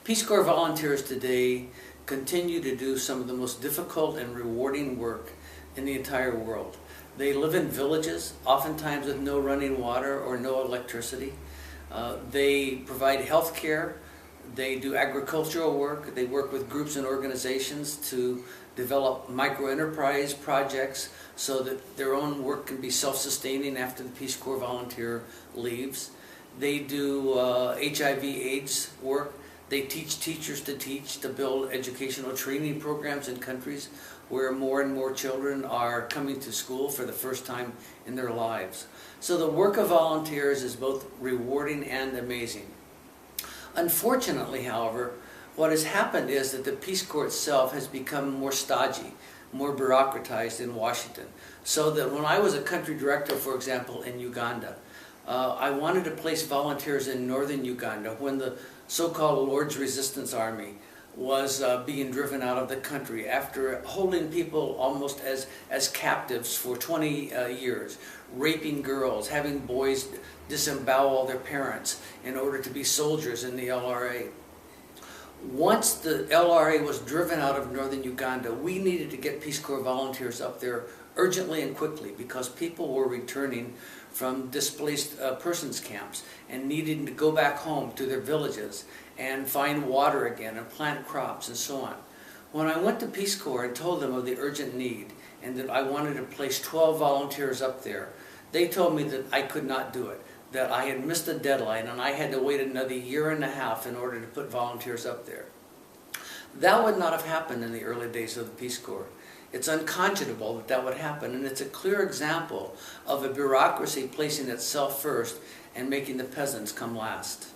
Peace Corps volunteers today continue to do some of the most difficult and rewarding work in the entire world. They live in villages, oftentimes with no running water or no electricity. They provide health care. They do agricultural work. They work with groups and organizations to develop micro-enterprise projects so that their own work can be self-sustaining after the Peace Corps volunteer leaves. They do HIV/AIDS work. They teach teachers to teach, to build educational training programs in countries where more and more children are coming to school for the first time in their lives. So the work of volunteers is both rewarding and amazing. Unfortunately, however, what has happened is that the Peace Corps itself has become more stodgy, more bureaucratized in Washington. So that when I was a country director, for example, in Uganda, I wanted to place volunteers in northern Uganda when the so-called Lord's Resistance Army was being driven out of the country after holding people almost as captives for 20 years, raping girls, having boys disembowel their parents in order to be soldiers in the LRA. Once the LRA was driven out of northern Uganda, we needed to get Peace Corps volunteers up there urgently and quickly because people were returning from displaced persons camps and needing to go back home to their villages and find water again and plant crops and so on. When I went to Peace Corps and told them of the urgent need and that I wanted to place 12 volunteers up there, they told me that I could not do it, that I had missed the deadline and I had to wait another year and a half in order to put volunteers up there. That would not have happened in the early days of the Peace Corps. It's unconscionable that that would happen, and it's a clear example of a bureaucracy placing itself first and making the peasants come last.